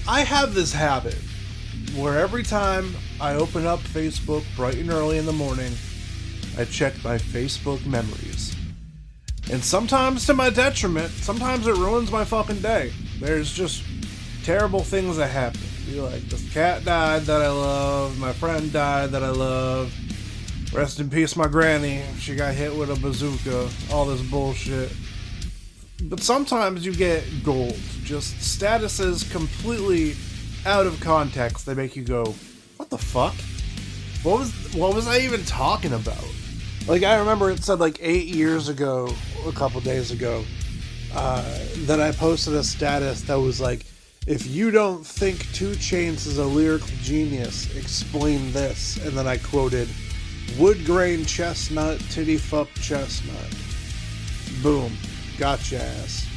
I have this habit where every time I open up Facebook bright and early in the morning, I check my Facebook memories. And sometimes to my detriment, sometimes it ruins my fucking day. There's just terrible things that happen. Be like, this cat died that I love, my friend died that I love, rest in peace my granny, she got hit with a bazooka, all this bullshit. But sometimes you get gold, just statuses completely out of context. They make you go, what the fuck? What was I even talking about? Like, I remember it said like 8 years ago, a couple days ago, that I posted a status that was like, if you don't think 2 Chainz is a lyrical genius, explain this. And then I quoted, wood grain chestnut, titty fuck chestnut. Boom. Gotcha ass.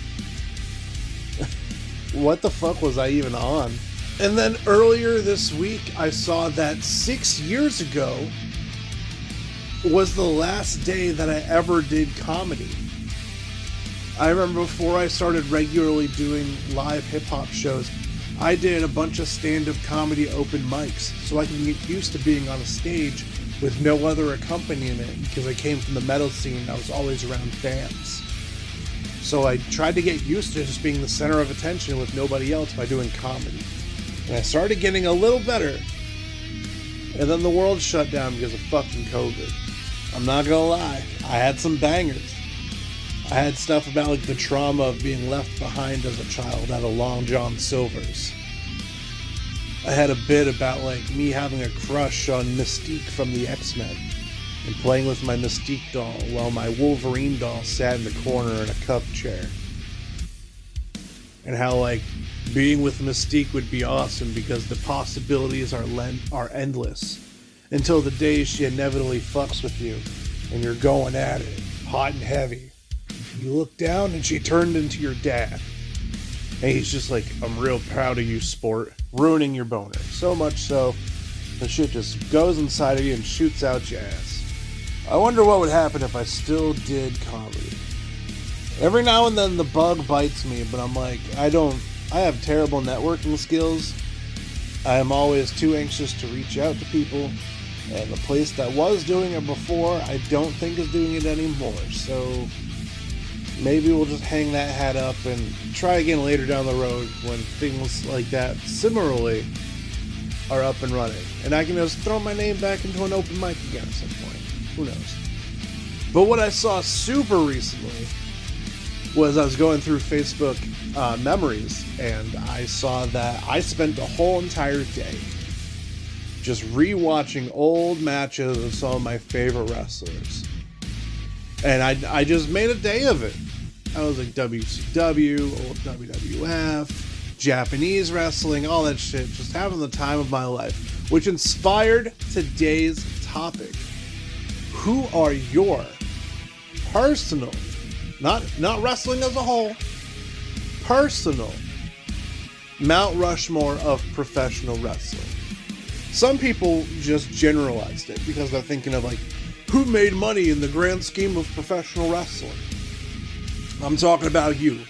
What the fuck was I even on? And then earlier this week, I saw that 6 years ago was the last day that I ever did comedy. I remember before I started regularly doing live hip-hop shows, I did a bunch of stand-up comedy open mics, so I can get used to being on a stage with no other accompaniment, because I came from the metal scene. I was always around bands. So I tried to get used to just being the center of attention with nobody else by doing comedy. And I started getting a little better. And then the world shut down because of fucking COVID. I'm not gonna lie, I had some bangers. I had stuff about like the trauma of being left behind as a child at a Long John Silver's. I had a bit about like me having a crush on Mystique from the X-Men and playing with my Mystique doll while my Wolverine doll sat in the corner in a cup chair. And how like being with Mystique would be awesome because the possibilities are endless until the day she inevitably fucks with you and you're going at it, hot and heavy. You look down and she turned into your dad. And he's just like, I'm real proud of you, sport. Ruining your boner. So much so, the shit just goes inside of you and shoots out your ass. I wonder what would happen if I still did comedy. Every now and then the bug bites me, but I'm like, I have terrible networking skills. I am always too anxious to reach out to people. And the place that was doing it before, I don't think is doing it anymore. So maybe we'll just hang that hat up and try again later down the road when things like that similarly are up and running. And I can just throw my name back into an open mic again at some point. Who knows? But what I saw super recently was I was going through Facebook memories, and I saw that I spent the whole entire day just rewatching old matches of some of my favorite wrestlers. And I just made a day of it. I was like WCW, old WWF, Japanese wrestling, all that shit. Just having the time of my life. Which inspired today's topic. Who are your personal, not wrestling as a whole, personal Mount Rushmore of professional wrestling? Some people just generalized it because they're thinking of like, who made money in the grand scheme of professional wrestling? I'm talking about you.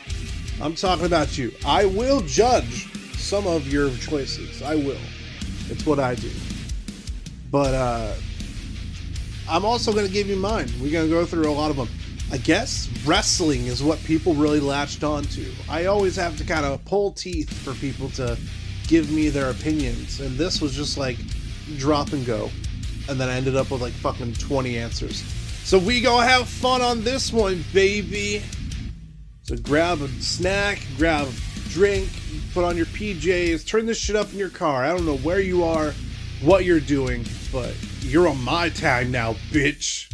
I'm talking about you. I will judge some of your choices. I will. It's what I do. But I'm also going to give you mine. We're going to go through a lot of them. I guess wrestling is what people really latched onto. I always have to kind of pull teeth for people to give me their opinions. And this was just like drop and go. And then I ended up with like fucking 20 answers. So we gonna have fun on this one, baby. So grab a snack, grab a drink, put on your PJs, turn this shit up in your car. I don't know where you are, what you're doing, but you're on my time now, bitch.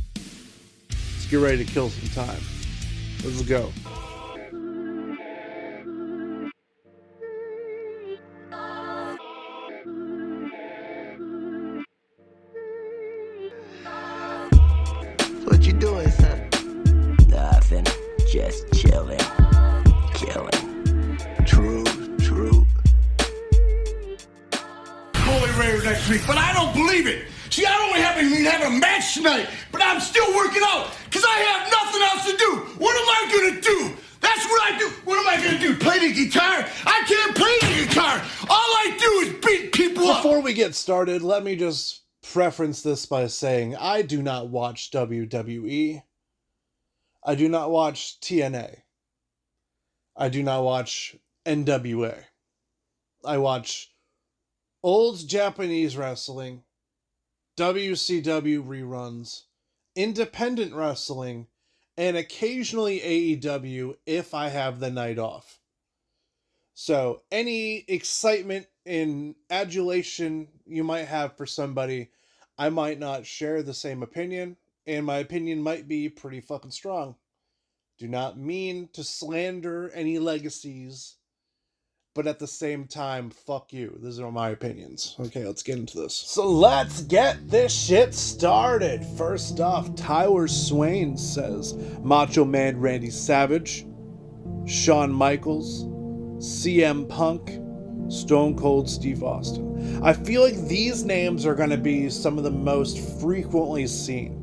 Let's get ready to kill some time. Let's go. What you doing, son? Nothing. Just chilling. Killing. True. Bully Ray next week, but I don't believe it. See, I don't happen to have a match tonight, but I'm still working out because I have nothing else to do. What am I gonna do? That's what I do. What am I gonna do? Play the guitar? I can't play the guitar. All we get started, let me just preference this by saying I do not watch WWE. I do not watch TNA. I do not watch NWA. I watch old Japanese wrestling, WCW reruns, independent wrestling, and occasionally AEW if I have the night off. So any excitement and adulation you might have for somebody, I might not share the same opinion, and my opinion might be pretty fucking strong. Do not mean to slander any legacies, but at the same time, fuck you. These are my opinions. Okay, let's get into this. So let's get this shit started. First off, Tyler Swain says Macho Man Randy Savage, Shawn Michaels, CM Punk, Stone Cold Steve Austin. I feel like these names are going to be some of the most frequently seen.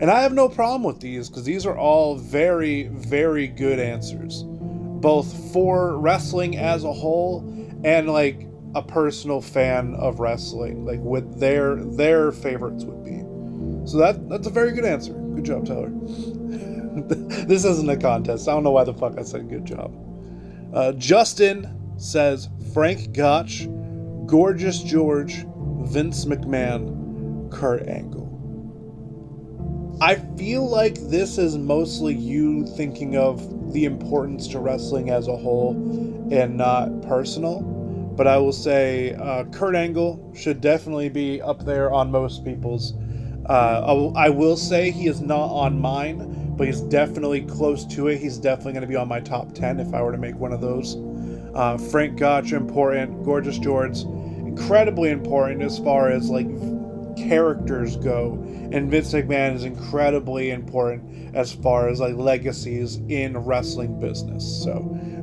And I have no problem with these because these are all very, very good answers. Both for wrestling as a whole and like a personal fan of wrestling, like what their favorites would be. So that's a very good answer. Good job, Tyler. This isn't a contest. I don't know why the fuck I said good job. Justin says Frank Gotch, Gorgeous George, Vince McMahon, Kurt Angle. I feel like this is mostly you thinking of the importance to wrestling as a whole and not personal. But I will say Kurt Angle should definitely be up there on most people's. I will say he is not on mine, but he's definitely close to it. He's definitely going to be on my top 10 if I were to make one of those. Frank Gotch, important. Gorgeous George, incredibly important as far as like characters go, and Vince McMahon is incredibly important as far as like legacies in wrestling business. So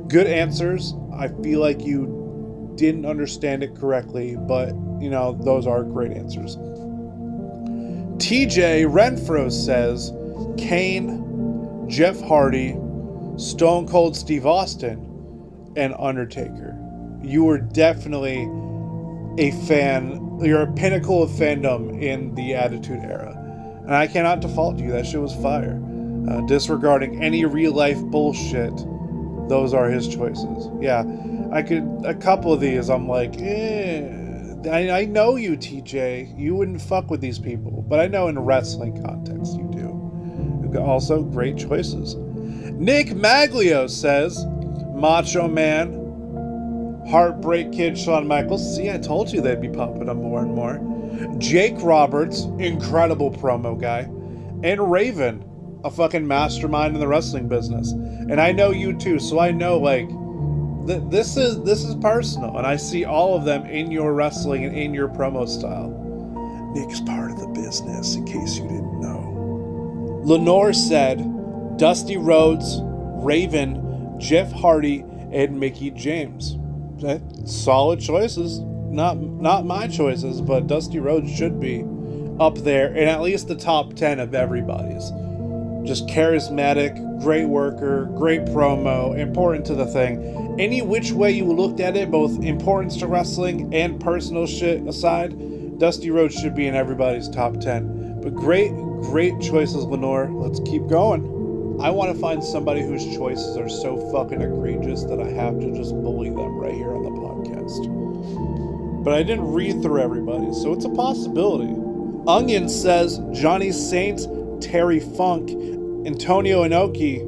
good answers. I feel like you didn't understand it correctly, but you know, those are great answers. TJ Renfro says Kane, Jeff Hardy, Stone Cold Steve Austin, and Undertaker. You were definitely a fan. You're a pinnacle of fandom in the Attitude Era. And I cannot default to you. That shit was fire. Disregarding any real life bullshit, those are his choices. Yeah, a couple of these, I'm like, I know you, TJ. You wouldn't fuck with these people. But I know in a wrestling context you do. Also, great choices. Nick Maglio says, Macho Man, Heartbreak Kid, Shawn Michaels. See, I told you they'd be popping up more and more. Jake Roberts, incredible promo guy. And Raven, a fucking mastermind in the wrestling business. And I know you too, so I know like this is personal, and I see all of them in your wrestling and in your promo style. Nick's part of the business, in case you didn't know. Lenore said Dusty Rhodes, Raven, Jeff Hardy, and Mickey James. Solid choices. Not my choices, but Dusty Rhodes should be up there in at least the top 10 of everybody's. Just charismatic, great worker, great promo, important to the thing. Any which way you looked at it, both importance to wrestling and personal shit aside, Dusty Rhodes should be in everybody's top 10. But great choices, Lenore. Let's keep going. I want to find somebody whose choices are so fucking egregious that I have to just bully them right here on the podcast. But I didn't read through everybody, so it's a possibility. Onion says Johnny Saint, Terry Funk, Antonio Inoki,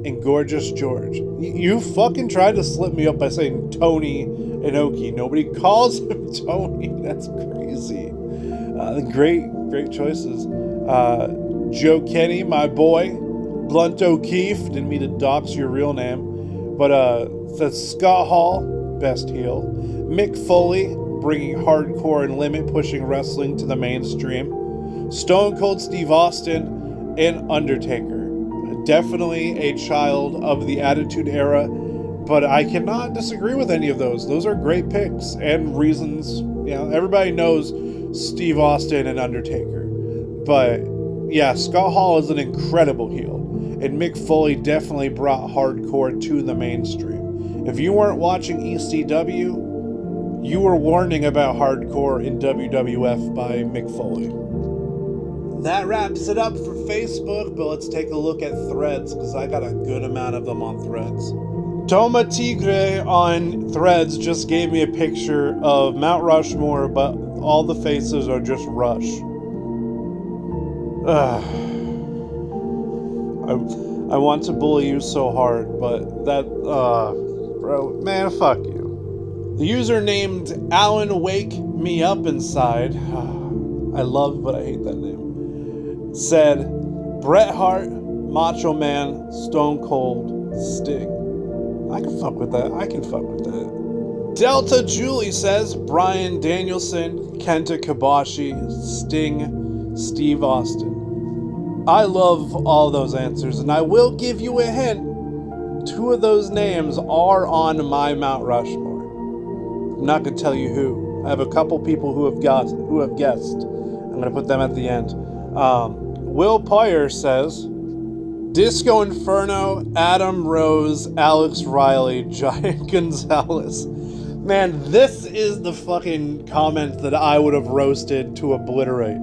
and Gorgeous George. You fucking tried to slip me up by saying Tony Inoki. Nobody calls him Tony. That's crazy. Great choices. Joe Kenny, my boy. Blunt O'Keefe, didn't mean to dox your real name, but that's Scott Hall, best heel. Mick Foley, bringing hardcore and limit pushing wrestling to the mainstream. Stone Cold Steve Austin, and Undertaker. Definitely a child of the Attitude Era, but I cannot disagree with any of those. Those are great picks and reasons. You know, everybody knows Steve Austin and Undertaker, but yeah, Scott Hall is an incredible heel. And Mick Foley definitely brought hardcore to the mainstream. If you weren't watching ECW, You were warning about hardcore in WWF by Mick Foley. That wraps it up for Facebook, but let's take a look at Threads, because I got a good amount of them on Threads. Toma Tigre on Threads just gave me a picture of Mount Rushmore, but all the faces are just Rush. I want to bully you so hard, but that, bro, man, fuck you. The user named Alan Wake Me Up Inside, I love but I hate that name, said, Bret Hart, Macho Man, Stone Cold, Sting. I can fuck with that. Delta Julie says, Bryan Danielson, Kenta Kobashi, Sting, Steve Austin. I love all those answers, and I will give you a hint. 2 of those names are on my Mount Rushmore. I'm not going to tell you who. I have a couple people who have guessed. I'm going to put them at the end. Will Poyer says, Disco Inferno, Adam Rose, Alex Riley, Giant Gonzalez. Man, this is the fucking comment that I would have roasted to obliterate.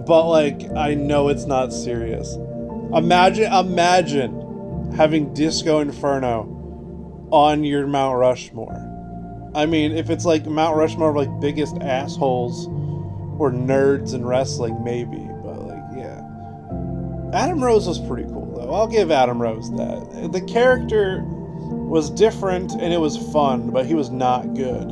But, like, I know it's not serious. Imagine having Disco Inferno on your Mount Rushmore. I mean, if it's like Mount Rushmore of, like, biggest assholes or nerds in wrestling, maybe. But, like, yeah. Adam Rose was pretty cool, though. I'll give Adam Rose that. The character was different and it was fun, but he was not good.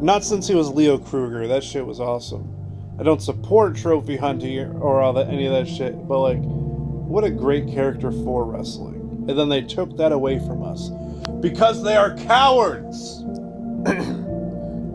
Not since he was Leo Kruger. That shit was awesome. I don't support trophy hunting or any of that shit, but, like, what a great character for wrestling. And then they took that away from us because they are cowards.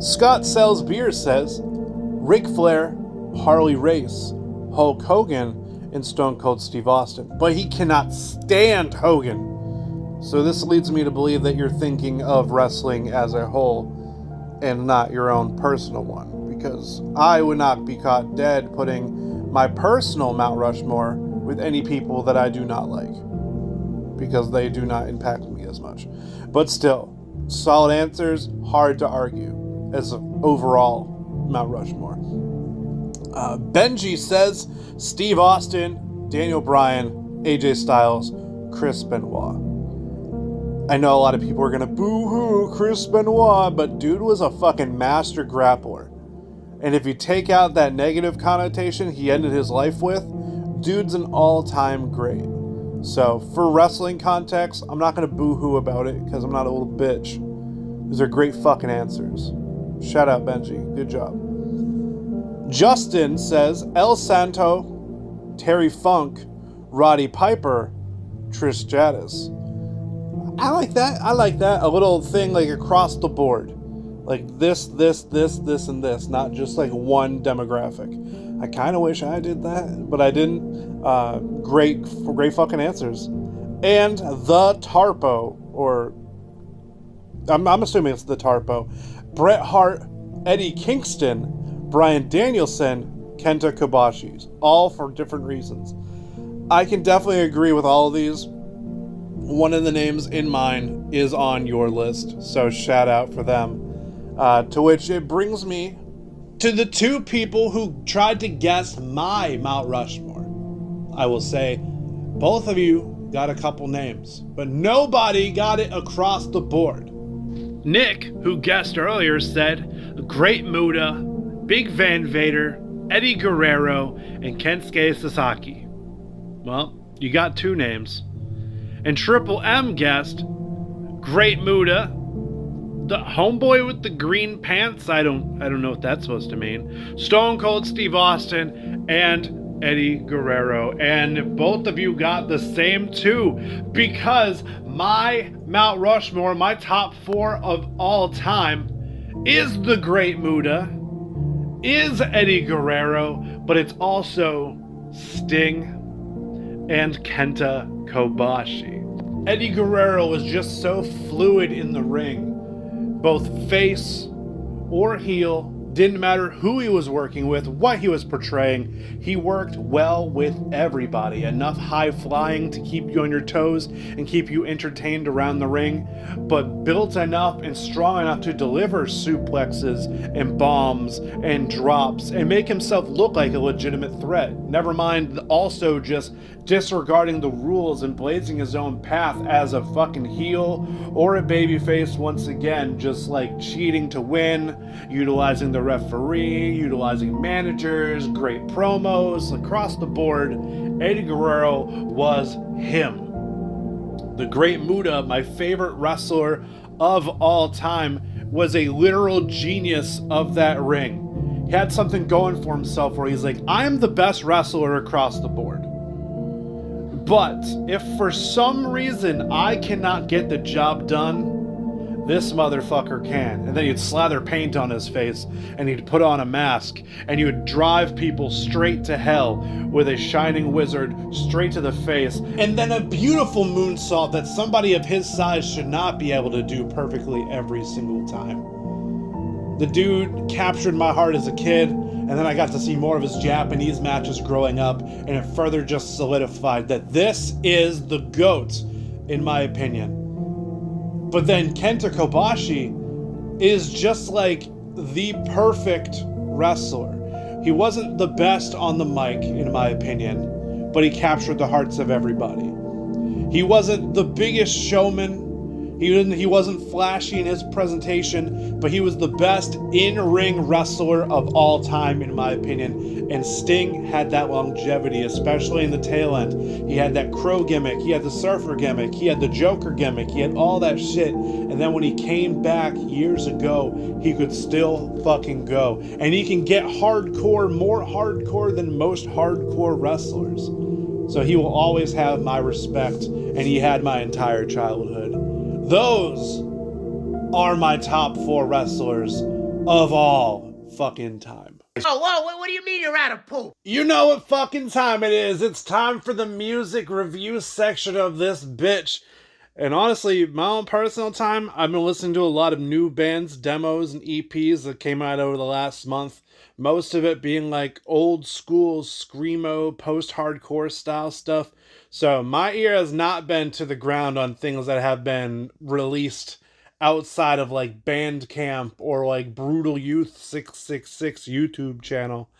Scott Sells Beer says, Ric Flair, Harley Race, Hulk Hogan, and Stone Cold Steve Austin. But he cannot stand Hogan. So this leads me to believe that you're thinking of wrestling as a whole and not your own personal one. Because I would not be caught dead putting my personal Mount Rushmore with any people that I do not like. Because they do not impact me as much. But still, solid answers, hard to argue as an overall Mount Rushmore. Benji says Steve Austin, Daniel Bryan, AJ Styles, Chris Benoit. I know a lot of people are gonna boo-hoo Chris Benoit, but dude was a fucking master grappler. And if you take out that negative connotation he ended his life with, dude's an all-time great. So, for wrestling context, I'm not gonna boo-hoo about it because I'm not a little bitch. These are great fucking answers. Shout out Benji, good job. Justin says El Santo, Terry Funk, Roddy Piper, Trish Stratus. I like that. A little thing like across the board. Like this, and this. Not just like one demographic. I kind of wish I did that, but I didn't. Great fucking answers. And the Tarpo, or I'm assuming it's the Tarpo. Bret Hart, Eddie Kingston, Bryan Danielson, Kenta Kobashi. All for different reasons. I can definitely agree with all of these. One of the names in mine is on your list, so shout out for them. To which it brings me to the 2 people who tried to guess my Mount Rushmore. I will say, both of you got a couple names, but nobody got it across the board. Nick, who guessed earlier, said Great Muta, Big Van Vader, Eddie Guerrero, and Kensuke Sasaki. Well, you got 2 names. And Triple M guessed Great Muta, the homeboy with the green pants. I don't know what that's supposed to mean. Stone Cold Steve Austin and Eddie Guerrero. And both of you got the same 2 because my Mount Rushmore, my top 4 of all time, is the Great Muta, is Eddie Guerrero, but it's also Sting and Kenta Kobashi. Eddie Guerrero was just so fluid in the ring, both face or heel, Didn't matter who he was working with, what he was portraying, he worked well with everybody. Enough high flying to keep you on your toes and keep you entertained around the ring, but built enough and strong enough to deliver suplexes and bombs and drops and make himself look like a legitimate threat. Never mind also just disregarding the rules and blazing his own path as a fucking heel or a babyface, once again, just like cheating to win, utilizing the referee, utilizing managers, great promos across the board. Eddie Guerrero was him. The Great Muta, my favorite wrestler of all time, was a literal genius of that ring. He had something going for himself where he's like, I'm the best wrestler across the board. But if for some reason I cannot get the job done, this motherfucker can. And then he'd slather paint on his face and he'd put on a mask and he would drive people straight to hell with a shining wizard straight to the face, and then a beautiful moonsault that somebody of his size should not be able to do perfectly every single time. The dude captured my heart as a kid, and then I got to see more of his Japanese matches growing up, and it further just solidified that this is the GOAT, in my opinion. But then Kenta Kobashi is just like the perfect wrestler. He wasn't the best on the mic, in my opinion, but he captured the hearts of everybody. He wasn't the biggest showman. He wasn't flashy in his presentation, but he was the best in-ring wrestler of all time, in my opinion. And Sting had that longevity, especially in the tail end. He had that crow gimmick, he had the surfer gimmick, he had the Joker gimmick, he had all that shit. And then when he came back years ago, he could still fucking go. And he can get hardcore, more hardcore than most hardcore wrestlers. So he will always have my respect, and he had my entire childhood. Those are my top 4 wrestlers of all fucking time. Oh, whoa, what do you mean you're out of poop? You know what fucking time it is. It's time for the music review section of this bitch. And honestly, my own personal time, I've been listening to a lot of new bands, demos, and EPs that came out over the last month. Most of it being like old school screamo, post-hardcore style stuff. So my ear has not been to the ground on things that have been released outside of like Bandcamp or like Brutal Youth 666 YouTube channel.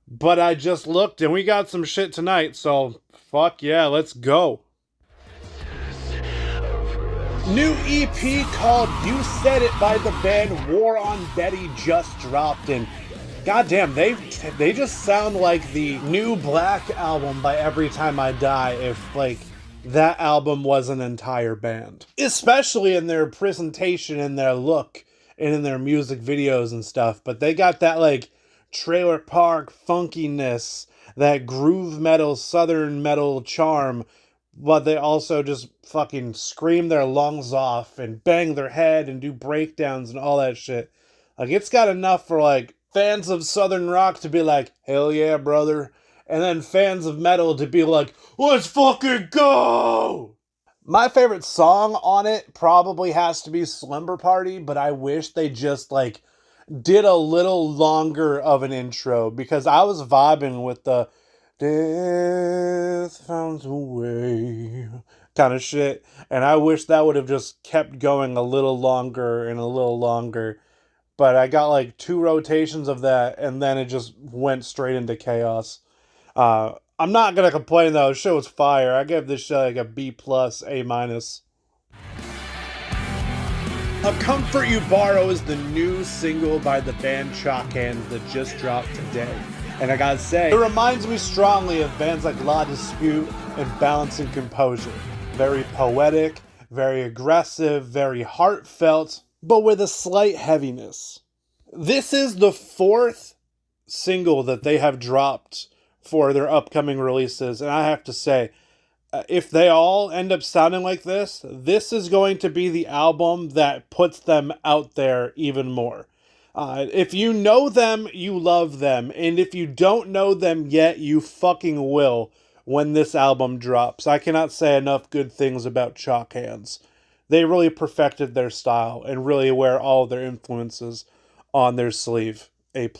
But I just looked and we got some shit tonight, so fuck yeah, let's go. New EP called You Said It by the band War on Betty just dropped, and goddamn, they just sound like the new Black album by Every Time I Die if, like, that album was an entire band. Especially in their presentation and their look and in their music videos and stuff. But they got that, like, trailer park funkiness, that groove metal, southern metal charm, but they also just fucking scream their lungs off and bang their head and do breakdowns and all that shit. Like, it's got enough for, like, fans of southern rock to be like, hell yeah, brother. And then fans of metal to be like, let's fucking go! My favorite song on it probably has to be Slumber Party, but I wish they just, like, did a little longer of an intro, because I was vibing with the death found a way kind of shit, and I wish that would have just kept going a little longer and a little longer. But I got like 2 rotations of that, and then it just went straight into chaos. I'm not gonna complain though. The show was fire. I give this show like a B+, A-. A Comfort You Borrow is the new single by the band Chalk Hands that just dropped today. And I gotta say, it reminds me strongly of bands like La Dispute and Balance and Composure. Very poetic, very aggressive, very heartfelt, but with a slight heaviness. This is the 4th single that they have dropped for their upcoming releases, and I have to say, if they all end up sounding like this, this is going to be the album that puts them out there even more. If you know them, you love them, and if you don't know them yet, you fucking will when this album drops. I cannot say enough good things about Chalk Hands. They really perfected their style and really wear all their influences on their sleeve. A+.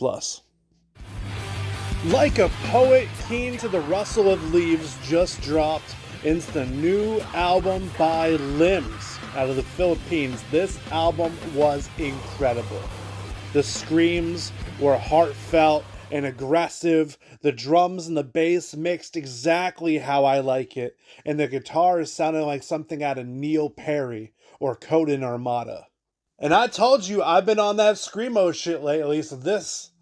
Like a Poet, Keen to the Rustle of Leaves just dropped. It's the new album by Limbs out of the Philippines. This album was incredible. The screams were heartfelt and aggressive. The drums and the bass mixed exactly how I like it. And the guitars sounded like something out of Neil Perry or Coden Armada. And I told you I've been on that screamo shit lately, so this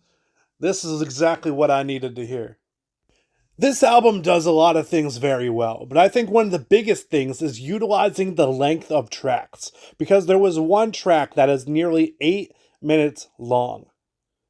is exactly what I needed to hear. This album does a lot of things very well, but I think one of the biggest things is utilizing the length of tracks, because there was one track that is nearly 8 minutes long.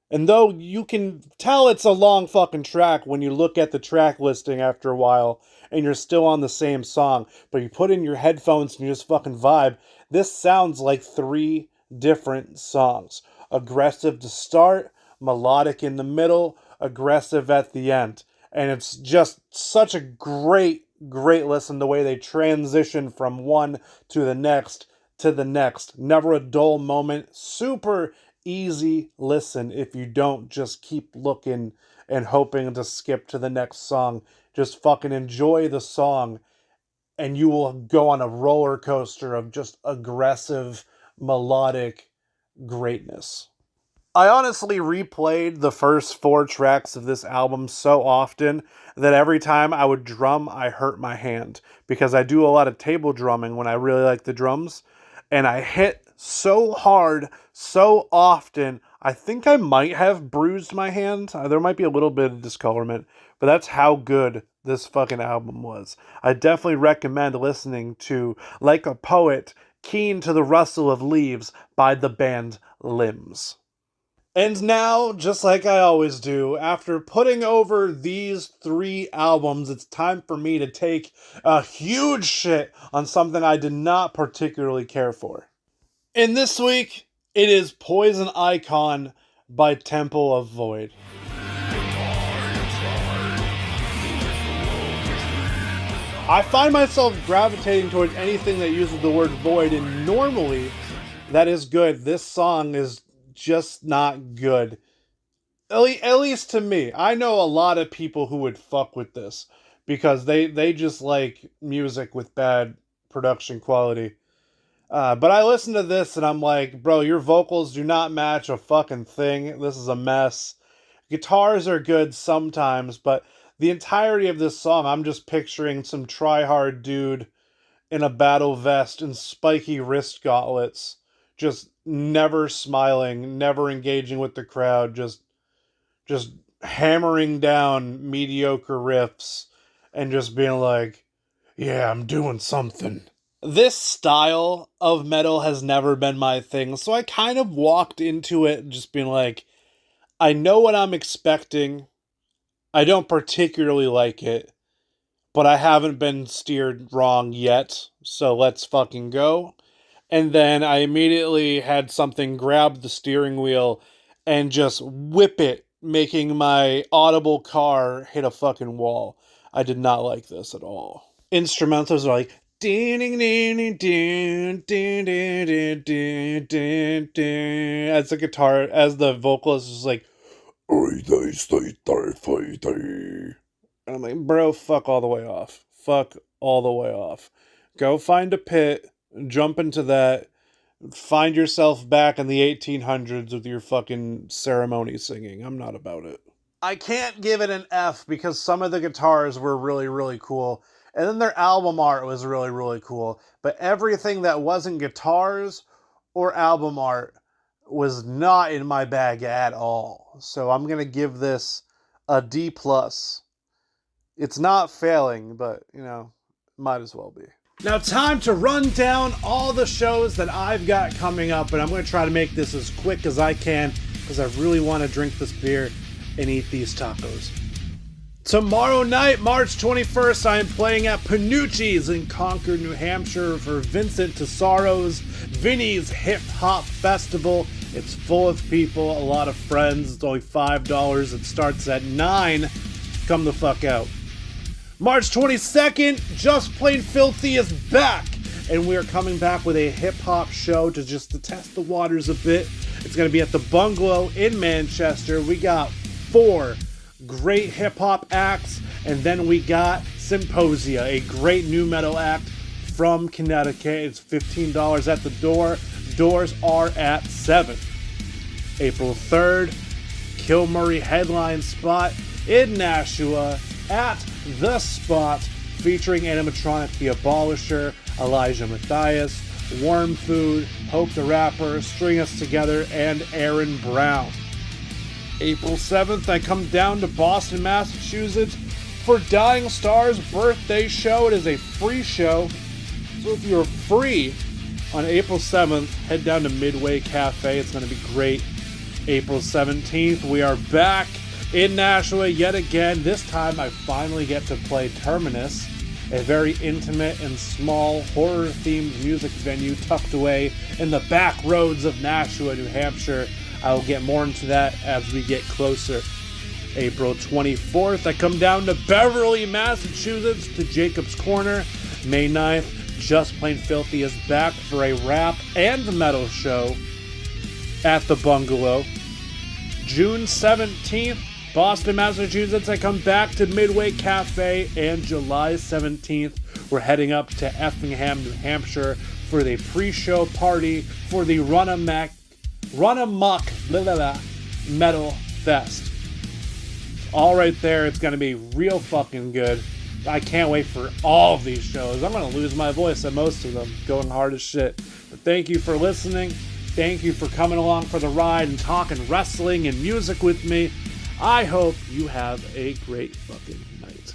And though you can tell it's a long fucking track when you look at the track listing after a while and you're still on the same song, but you put in your headphones and you just fucking vibe, this sounds like 3 different songs. Aggressive to start, melodic in the middle, aggressive at the end. And it's just such a great listen, the way they transition from one to the next. Never a dull moment. Super easy listen if you don't just keep looking and hoping to skip to the next song. Just fucking enjoy the song and you will go on a roller coaster of just aggressive, melodic greatness. I honestly replayed the first 4 tracks of this album so often that every time I would drum, I hurt my hand. Because I do a lot of table drumming when I really like the drums. And I hit so hard, so often, I think I might have bruised my hand. There might be a little bit of discolorment. But that's how good this fucking album was. I definitely recommend listening to Like a Poet, Keen to the Rustle of Leaves by the band Limbs. And now, just like I always do, after putting over these 3 albums, it's time for me to take a huge shit on something I did not particularly care for. And this week, it is Poison Icon by Temple of Void. I find myself gravitating towards anything that uses the word void, and normally that is good. This song is just not good. At least to me. I know a lot of people who would fuck with this because they just like music with bad production quality. But I listen to this and I'm like, bro, your vocals do not match a fucking thing. This is a mess. Guitars are good sometimes, but the entirety of this song, I'm just picturing some try-hard dude in a battle vest and spiky wrist gauntlets, just never smiling, never engaging with the crowd, just hammering down mediocre riffs and just being like, yeah, I'm doing something. This style of metal has never been my thing, so I kind of walked into it just being like, I know what I'm expecting. I don't particularly like it, but I haven't been steered wrong yet, so let's fucking go. And then I immediately had something grab the steering wheel and just whip it, making my audible car hit a fucking wall. I did not like this at all. Instrumentals are like, as the guitar, as the vocalist is like, and I'm like, bro, fuck all the way off. Fuck all the way off. Go find a pit. Jump into that. Find yourself back in the 1800s with your fucking ceremony singing. I'm not about it. I can't give it an F because some of the guitars were really, really cool. And then their album art was really, really cool. But everything that wasn't guitars or album art was not in my bag at all. So I'm going to give this a D+. It's not failing, but, might as well be. Now, time to run down all the shows that I've got coming up, and I'm going to try to make this as quick as I can because I really want to drink this beer and eat these tacos. Tomorrow night, March 21st, I am playing at Panucci's in Concord, New Hampshire for Vincent Tesoro's Vinny's Hip Hop Festival. It's full of people, a lot of friends. It's only $5. It starts at 9. Come the fuck out. March 22nd, Just Plain Filthy is back, and we are coming back with a hip-hop show to test the waters a bit It's going to be at the Bungalow in Manchester. We got 4 great hip-hop acts, and then we got Symposia, a great new metal act from Connecticut. It's $15 at the door. Doors are at 7. April 3rd, Kilmurray headline spot in Nashua at The Spot, featuring animatronic The Abolisher, Elijah Matthias, Worm Food, Hope the Rapper, String Us Together, and Aaron Brown. April 7th, I come down to Boston, Massachusetts for Dying Star's birthday show. It is a free show, so if you're free on April 7th, head down to Midway Cafe. It's going to be great. April 17th, we are back in Nashua yet again. This time I finally get to play Terminus, a very intimate and small horror-themed music venue tucked away in the back roads of Nashua, New Hampshire. I will get more into that as we get closer. April 24th, I come down to Beverly, Massachusetts to Jacob's Corner. May 9th, Just Plain Filthy is back for a rap and metal show at the Bungalow. June 17th, Boston, Massachusetts, I come back to Midway Cafe, and July 17th, we're heading up to Effingham, New Hampshire for the pre-show party for the Run Amok Metal Fest. All right there, it's going to be real fucking good. I can't wait for all of these shows. I'm going to lose my voice at most of them, going hard as shit. But thank you for listening. Thank you for coming along for the ride and talking wrestling and music with me. I hope you have a great fucking night.